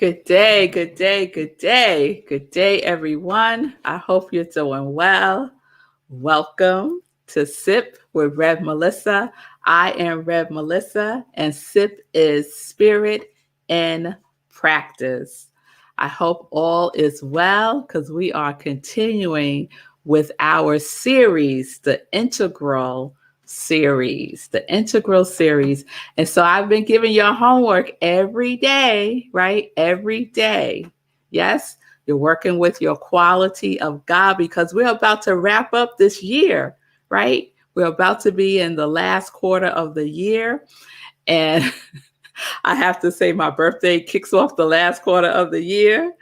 Good day, good day, good day. Good day, everyone. I hope you're doing well. Welcome to Sip with Rev Melissa. I am Rev Melissa, and Sip is Spirit in Practice. I hope all is well because we are continuing with our series, the Integral Series. And so I've been giving your homework every day, right? Every day. Yes, you're working with your quality of God because we're about to wrap up this year, right? We're about to be in the last quarter of the year. And I have to say, my birthday kicks off the last quarter of the year.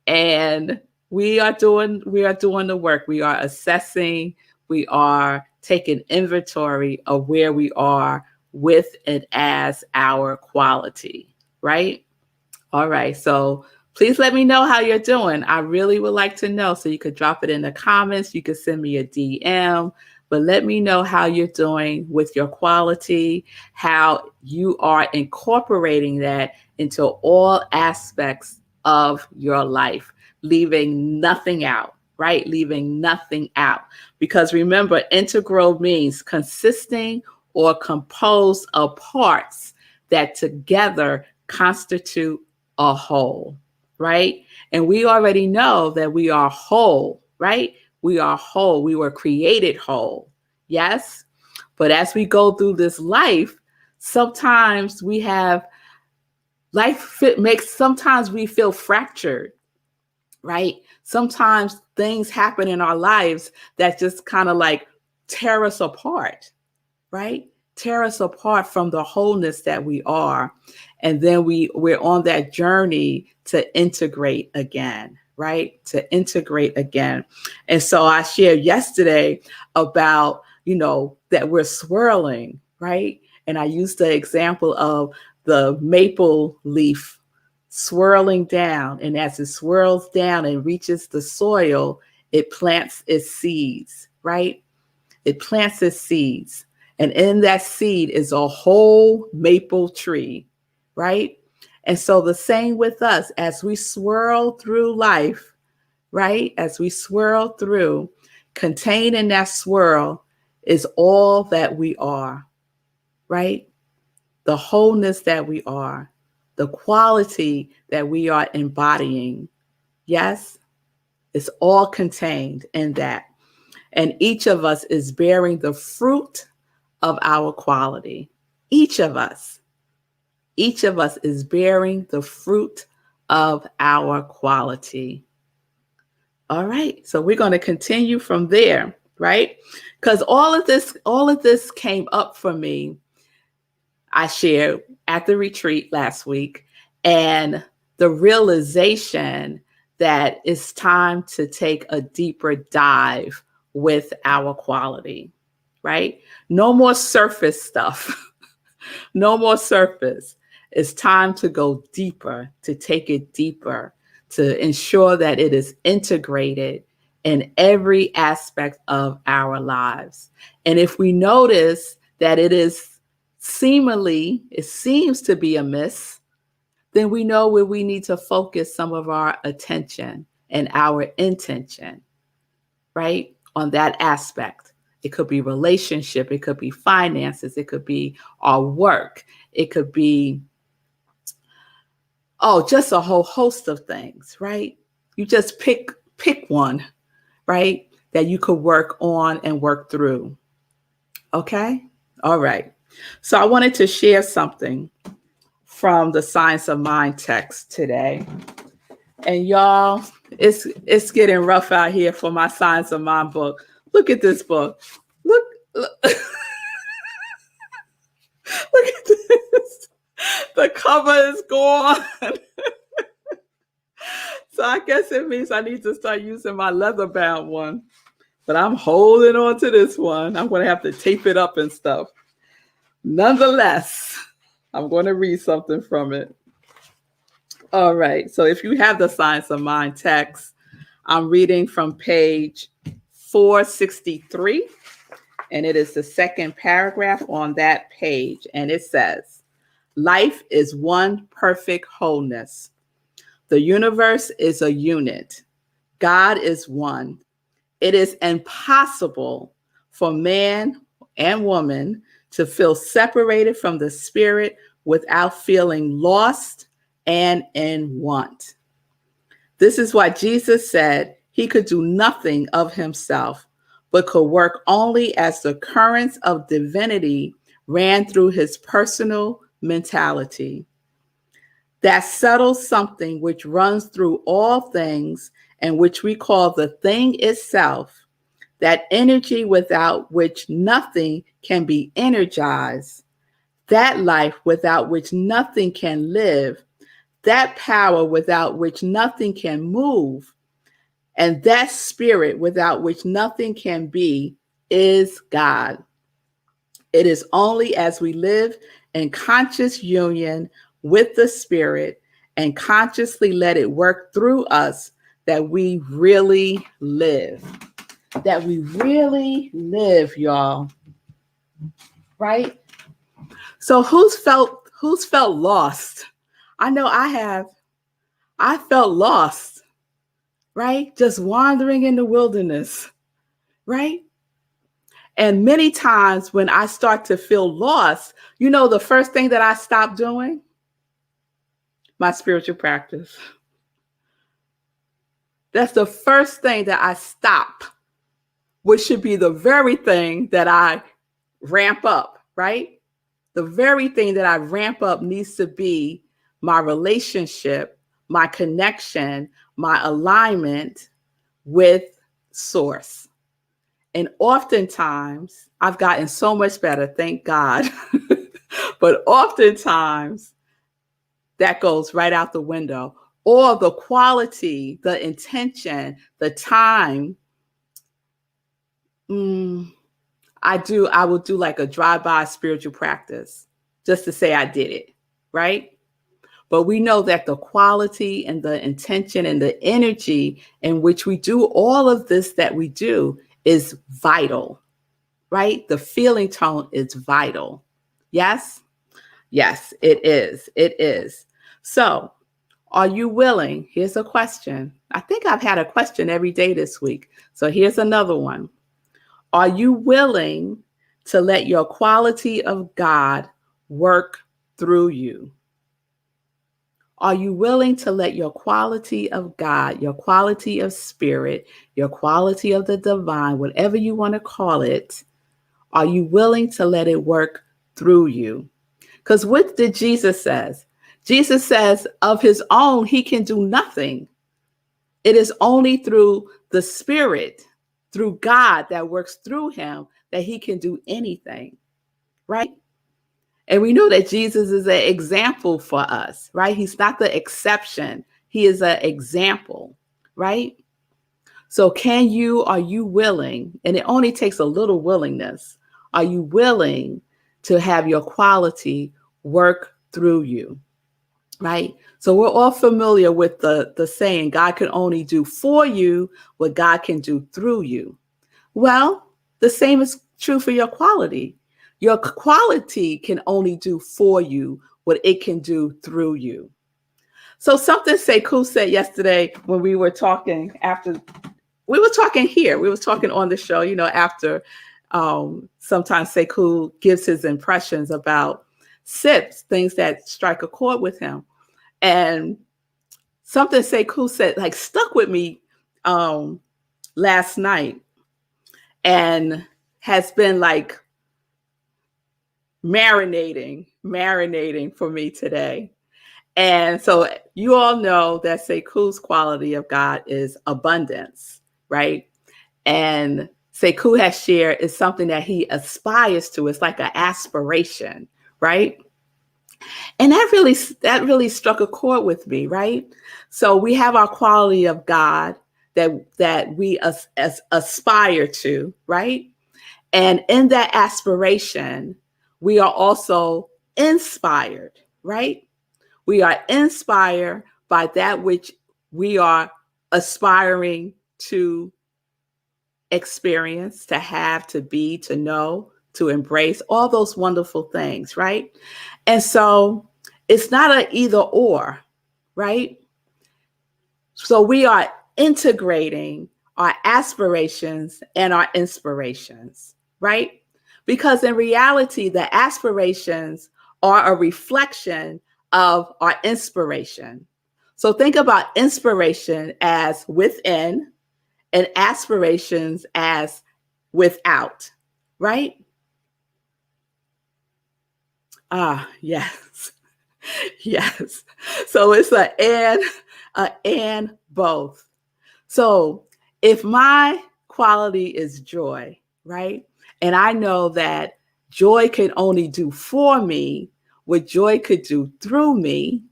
And we are doing the work. We are assessing, we are taking inventory of where we are with and as our quality, right? All right. So please let me know how you're doing. I really would like to know. So you could drop it in the comments. You could send me a DM, but let me know how you're doing with your quality, how you are incorporating that into all aspects of your life, leaving nothing out, right? Leaving nothing out. Because remember, integral means consisting or composed of parts that together constitute a whole, right? And we already know that we are whole, right? We are whole. We were created whole. Yes. But as we go through this life, sometimes we have sometimes we feel fractured, right? Sometimes things happen in our lives that just kind of like tear us apart, right? Tear us apart from the wholeness that we are. And then we're on that journey to integrate again, right? To integrate again. And so I shared yesterday about, that we're swirling, right? And I used the example of the maple leaf swirling down. And as it swirls down and reaches the soil, it plants its seeds, right? It plants its seeds. And in that seed is a whole maple tree, right? And so the same with us as we swirl through life, right? As we swirl through, contained in that swirl is all that we are, right? The wholeness that we are, the quality that we are embodying. Yes, it's all contained in that. And each of us is bearing the fruit of our quality. Each of us is bearing the fruit of our quality. All right. So we're going to continue from there, right? Because all of this came up for me. I shared at the retreat last week, and the realization that it's time to take a deeper dive with our quality, right? No more surface stuff. No more surface. It's time to go deeper, to take it deeper, to ensure that it is integrated in every aspect of our lives. And if we notice that it seems to be amiss, then we know where we need to focus some of our attention and our intention, right? On that aspect. It could be relationship, it could be finances, it could be our work, it could be, just a whole host of things, right? You just pick one, right? That you could work on and work through. Okay? All right. So I wanted to share something from the Science of Mind text today. And y'all, it's getting rough out here for my Science of Mind book. Look at this book. Look. Look at this. The cover is gone. So I guess it means I need to start using my leather bound one. But I'm holding on to this one. I'm going to have to tape it up and stuff. Nonetheless, I'm going to read something from it. All right. So if you have the Science of Mind text, I'm reading from page 463. And it is the second paragraph on that page. And it says, life is one perfect wholeness. The universe is a unit. God is one. It is impossible for man and woman to feel separated from the spirit without feeling lost and in want. This is why Jesus said he could do nothing of himself, but could work only as the currents of divinity ran through his personal mentality. That subtle something which runs through all things and which we call the thing itself, that energy without which nothing can be energized, that life without which nothing can live, that power without which nothing can move, and that spirit without which nothing can be, is God. It is only as we live in conscious union with the spirit and consciously let it work through us that we really live. That we really live, y'all. Right? So who's felt lost? I know I have. I felt lost, right? Just wandering in the wilderness, right? And many times when I start to feel lost, you know, the first thing that I stop doing, my spiritual practice. That's the first thing that I stop, which should be the very thing that I ramp up, right? The very thing that I ramp up needs to be my relationship, my connection, my alignment with source. And oftentimes, I've gotten so much better, thank God. But oftentimes, that goes right out the window. Or the quality, the intention, the time. I will do like a drive-by spiritual practice just to say I did it, right? But we know that the quality and the intention and the energy in which we do all of this that we do is vital, right? The feeling tone is vital. Yes? Yes, it is. It is. So, are you willing? Here's a question. I think I've had a question every day this week. So here's another one. Are you willing to let your quality of God work through you? Are you willing to let your quality of God, your quality of spirit, your quality of the divine, whatever you want to call it, are you willing to let it work through you? Because what did Jesus say? Jesus says of his own, he can do nothing. It is only through the spirit, through God that works through him, that he can do anything, right? And we know that Jesus is an example for us, right? He's not the exception. He is an example, right? So are you willing, and it only takes a little willingness, are you willing to have your quality work through you, right? So we're all familiar with the saying, God can only do for you what God can do through you. Well, the same is true for your quality. Your quality can only do for you what it can do through you. So something Sekou said yesterday when we were talking we were talking on the show, after sometimes Sekou gives his impressions about SIPs, things that strike a chord with him. And something Sekou said, like, stuck with me last night and has been like marinating for me today. And so you all know that Sekou's quality of God is abundance, right? And Sekou has shared is something that he aspires to. It's like an aspiration, right? And that really struck a chord with me, right? So we have our quality of God that we aspire to, right? And in that aspiration, we are also inspired, right? We are inspired by that which we are aspiring to experience, to have, to be, to know, to embrace, all those wonderful things, right? And so it's not an either or, right? So we are integrating our aspirations and our inspirations, right? Because in reality, the aspirations are a reflection of our inspiration. So think about inspiration as within and aspirations as without, right? Ah, yes. Yes. So it's a and both. So if my quality is joy, right? And I know that joy can only do for me what joy could do through me,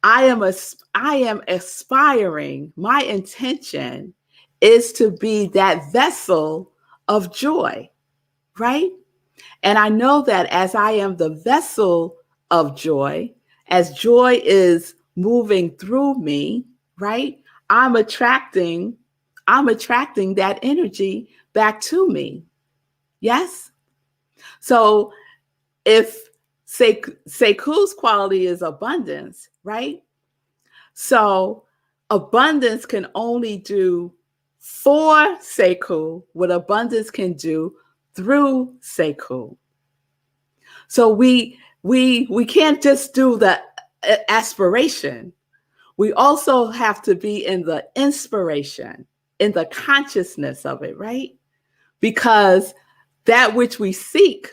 I am aspiring. My intention is to be that vessel of joy, right? And I know that as I am the vessel of joy, as joy is moving through me, right? I'm attracting, I'm attracting that energy back to me. Yes. So if Sekou's quality is abundance, right? So abundance can only do for Sekou what abundance can do through Sekou. So we can't just do the aspiration. We also have to be in the inspiration, in the consciousness of it, right? Because that which we seek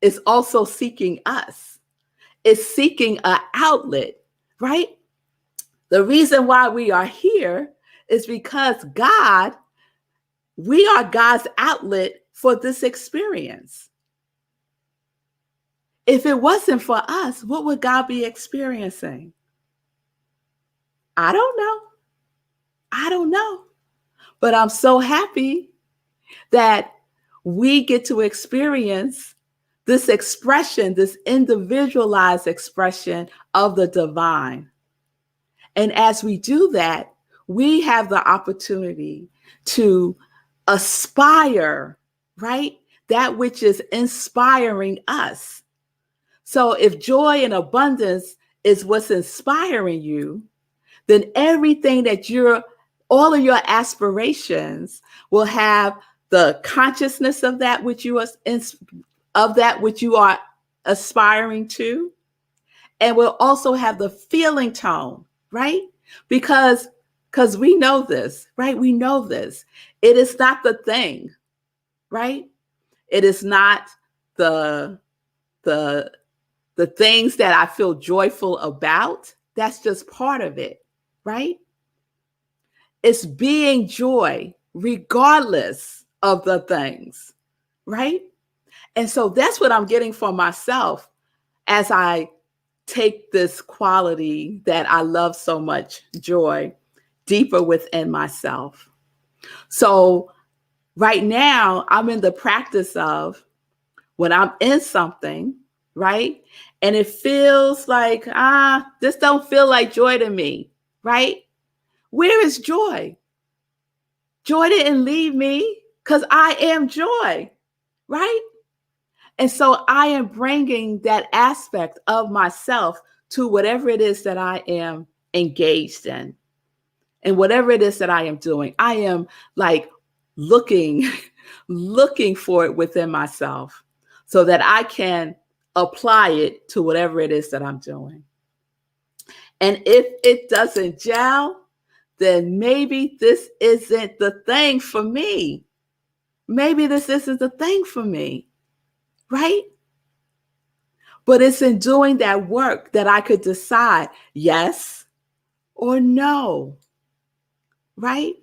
is also seeking us. It's seeking an outlet, right? The reason why we are here is because we are God's outlet for this experience. If it wasn't for us, what would God be experiencing? I don't know. I don't know. But I'm so happy that we get to experience this expression, this individualized expression of the divine. And as we do that, we have the opportunity to aspire, right? That which is inspiring us. So if joy and abundance is what's inspiring you, then everything all of your aspirations will have the consciousness of that which you are aspiring to, and will also have the feeling tone, right? Because we know this, right? We know this. It is not the thing, right? It is not the the the things that I feel joyful about. That's just part of it, right? It's being joy regardless of the things, right? And so that's what I'm getting for myself as I take this quality that I love so much, joy, deeper within myself. So right now, I'm in the practice of when I'm in something, right? And it feels like, this don't feel like joy to me, right? Where is joy? Joy didn't leave me because I am joy, right? And so I am bringing that aspect of myself to whatever it is that I am engaged in. And whatever it is that I am doing, I am like looking, looking for it within myself so that I can apply it to whatever it is that I'm doing. And if it doesn't gel, then maybe this isn't the thing for me. Maybe this isn't the thing for me, right? But it's in doing that work that I could decide yes or no, right?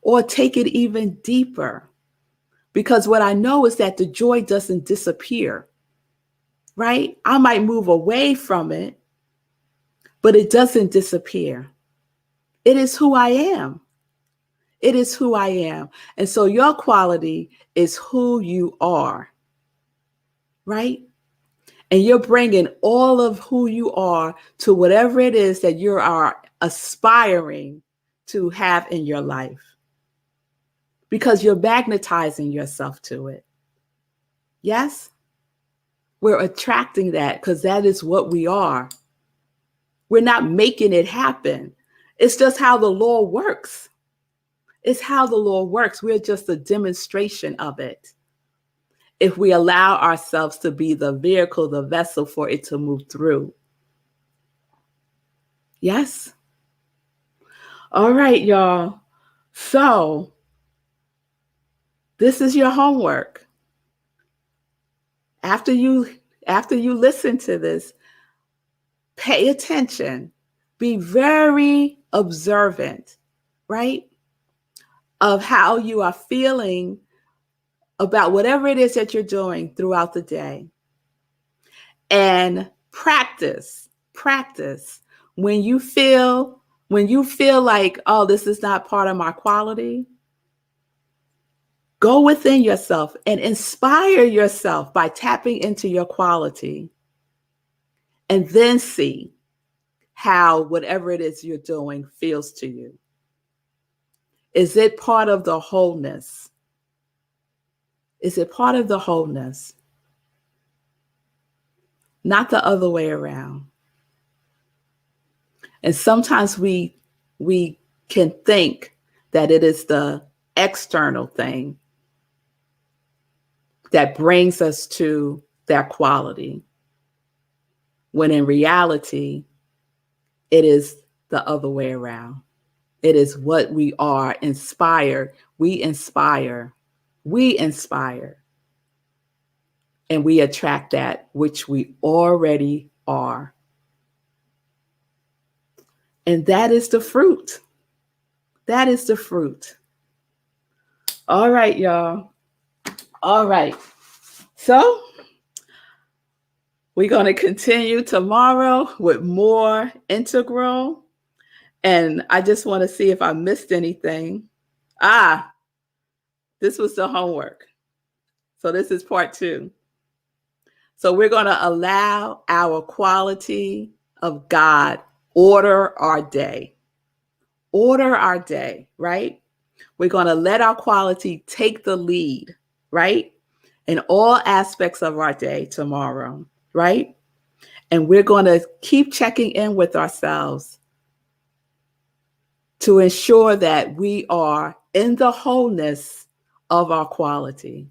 Or take it even deeper. Because what I know is that the joy doesn't disappear, right? I might move away from it, but it doesn't disappear. It is who I am. It is who I am. And so your quality is who you are, right? And you're bringing all of who you are to whatever it is that you are aspiring to have in your life, because you're magnetizing yourself to it. Yes? We're attracting that because that is what we are. We're not making it happen. It's just how the Lord works. It's how the Lord works. We're just a demonstration of it. If we allow ourselves to be the vehicle, the vessel for it to move through. Yes? All right, y'all. So this is your homework. After you listen to this, pay attention. Be very observant, right? Of how you are feeling about whatever it is that you're doing throughout the day. And practice. When you feel like, oh, this is not part of my quality, go within yourself and inspire yourself by tapping into your quality. And then see how whatever it is you're doing feels to you. Is it part of the wholeness? Is it part of the wholeness? Not the other way around. And sometimes we can think that it is the external thing that brings us to that quality, when in reality, it is the other way around. It is what we are inspired. We inspire. And we attract that which we already are. And that is the fruit. That is the fruit. All right, y'all. All right. So we're going to continue tomorrow with more integral. And I just want to see if I missed anything. This was the homework. So this is part 2. So we're going to allow our quality of God order our day. Order our day, right? We're going to let our quality take the lead, right? In all aspects of our day tomorrow, right? And we're going to keep checking in with ourselves to ensure that we are in the wholeness of our quality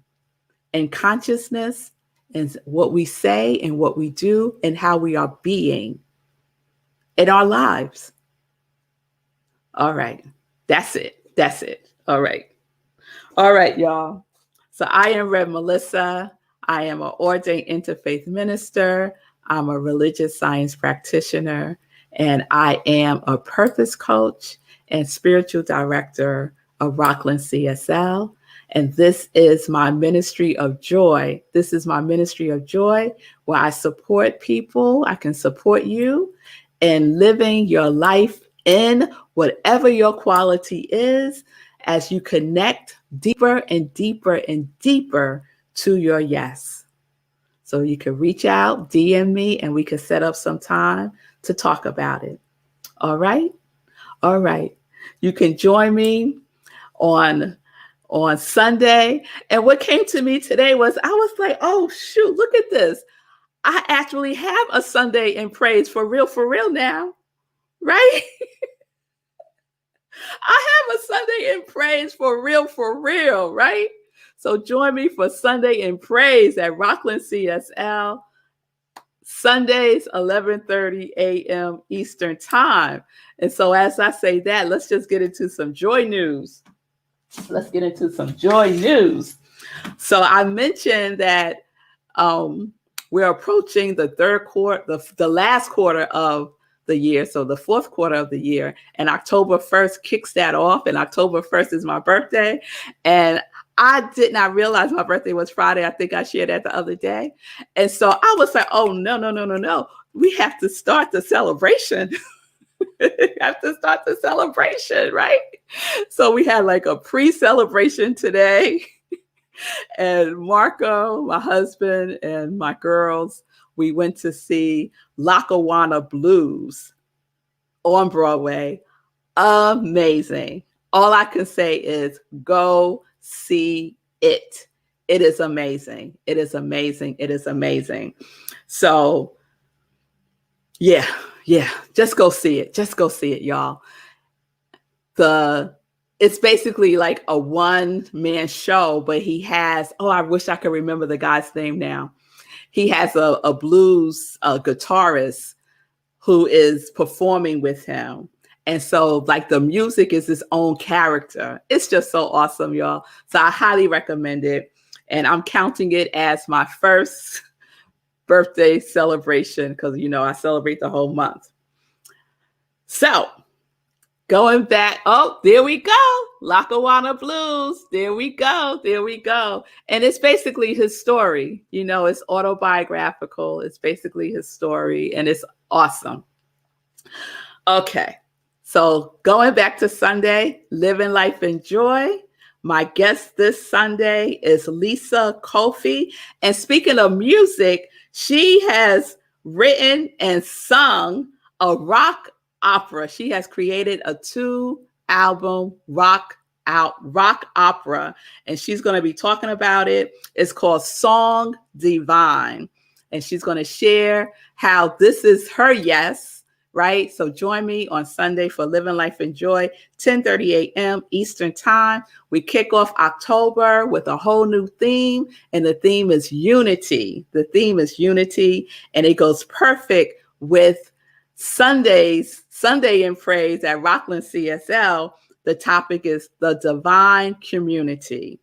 and consciousness and what we say and what we do and how we are being in our lives. All right. That's it. All right. All right, y'all. So I am Rev Melissa. I am an ordained interfaith minister. I'm a religious science practitioner, and I am a purpose coach and spiritual director of Rockland CSL. And this is my ministry of joy. This is my ministry of joy where I support people. I can support you in living your life in whatever your quality is as you connect deeper and deeper and deeper to your yes. So you can reach out, DM me, and we can set up some time to talk about it. All right? All right. You can join me on Sunday. And what came to me today was I was like, oh, shoot, look at this. I actually have a Sunday in praise for real now, right? I have a Sunday in praise for real, right? So join me for Sunday in praise at Rockland CSL, Sundays, 11:30 a.m. Eastern time. And so as I say that, let's just get into some joy news. Let's get into some joy news. So I mentioned that we're approaching the third quarter, the last quarter of the year. So the fourth quarter of the year, and October 1st kicks that off. And October 1st is my birthday. And I did not realize my birthday was Friday. I think I shared that the other day. And so I was like, oh, no. We have to start the celebration. Right? So we had like a pre-celebration today. And Marco, my husband, and my girls, we went to see Lackawanna Blues on Broadway. Amazing. All I can say is go see it. It is amazing. So, yeah. Just go see it. Y'all. it's basically like a one-man show, but he has, I wish I could remember the guy's name now. He has a blues guitarist who is performing with him. And so like the music is his own character. It's just so awesome, y'all. So I highly recommend it. And I'm counting it as my first birthday celebration because, I celebrate the whole month. So going back, there we go. Lackawanna Blues. There we go. And it's basically his story. It's autobiographical. It's basically his story, and it's awesome. Okay. So going back to Sunday, living life in joy. My guest this Sunday is Lisa Kofi. And speaking of music, she has written and sung a rock opera. She has created a 2-album rock opera, and she's going to be talking about it. It's called Song Divine, and she's going to share how this is her yes, right? So join me on Sunday for Living Life in Joy, 10:30 a.m. Eastern Time. We kick off October with a whole new theme, and the theme is unity. And it goes perfect with Sunday in Praise at Rockland CSL. The topic is the divine community.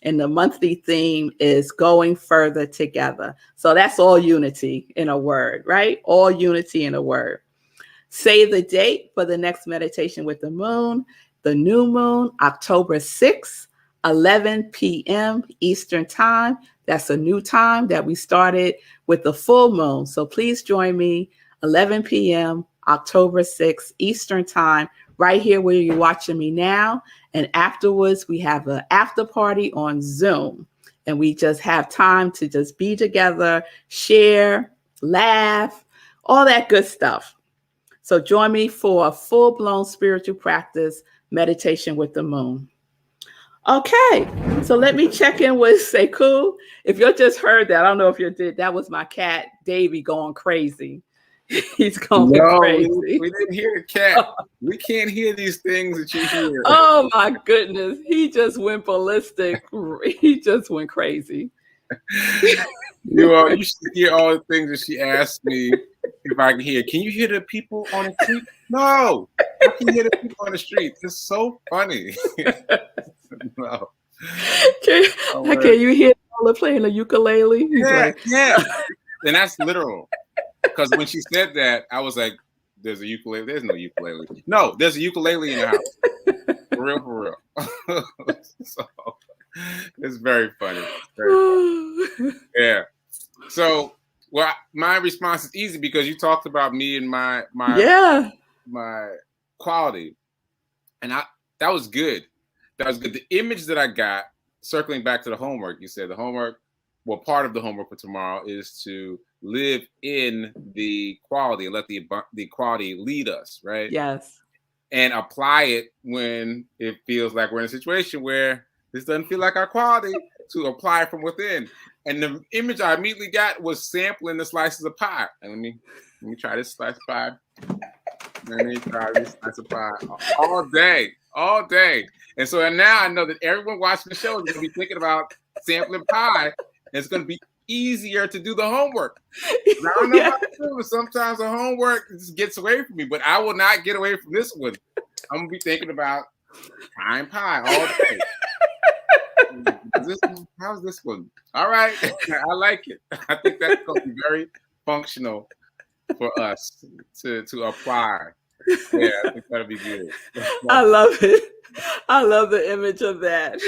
And the monthly theme is going further together. So that's all unity in a word, right? All unity in a word. Save the date for the next meditation with the moon, the new moon, October 6th, 11 p.m. Eastern Time. That's a new time that we started with the full moon. So please join me, 11 p.m., October 6th, Eastern Time, right here where you're watching me now. And afterwards, we have an after party on Zoom. And we just have time to just be together, share, laugh, all that good stuff. So join me for a full-blown spiritual practice, meditation with the moon. Okay, so let me check in with Sekou. If you just heard that, I don't know if you did, that was my cat, Davy, going crazy. He's going crazy. We didn't hear the cat. We can't hear these things that you hear. Oh my goodness. He just went ballistic. He just went crazy. You should hear all the things that she asked me if I can hear. Can you hear the people on the street? No. I can hear the people on the street. It's so funny. No. Can you hear Paula playing the ukulele? Yeah. And that's literal. Because when she said that, I was like, there's a ukulele. There's no ukulele. No, there's a ukulele in the house. For real. So it's very funny. Yeah. So, my response is easy because you talked about me and my quality. And that was good. The image that I got, circling back to the homework, you said the homework, part of the homework for tomorrow is to live in the quality and let the quality lead us, right? Yes. And apply it when it feels like we're in a situation where this doesn't feel like our quality, to apply it from within. And the image I immediately got was sampling the slices of pie. And let me try this slice of pie. Let me try this slice of pie all day. And so now I know that everyone watching the show is going to be thinking about sampling pie. And it's going to be easier to do the homework. I don't know how to do it. Sometimes the homework just gets away from me, but I will not get away from this one. I'm going to be thinking about pie and pie all day. How's this one? All right. I like it. I think that's going to be very functional for us to apply. Yeah, I think that'll be good. I love it. I love the image of that.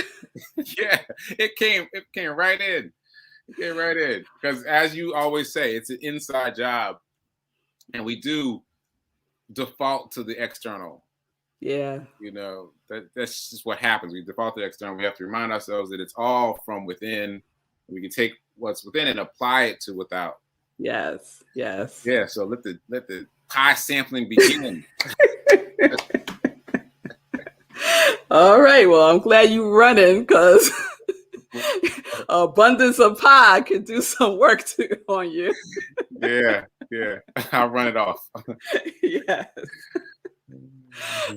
Yeah, it came right in. It came right in. Because as you always say, it's an inside job. And we do default to the external. Yeah. That's just what happens. We default to the external. We have to remind ourselves that it's all from within. We can take what's within and apply it to without. Yes. Yeah. So let the pie sampling begin. All right. Well, I'm glad you're running because abundance of pie can do some work on you. Yeah. I'll run it off. Yes.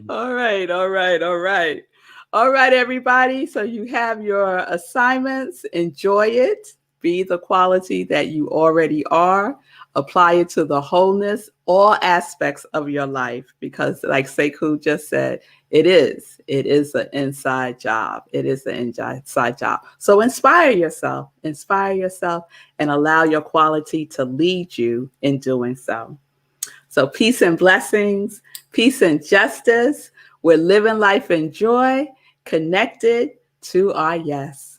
All right, all right, all right. All right, everybody. So you have your assignments. Enjoy it. Be the quality that you already are. Apply it to the wholeness, all aspects of your life. Because, like Sekou just said, it is. It is an inside job. It is an inside job. So inspire yourself. Inspire yourself and allow your quality to lead you in doing so. So peace and blessings, peace and justice. We're living life in joy, connected to our yes.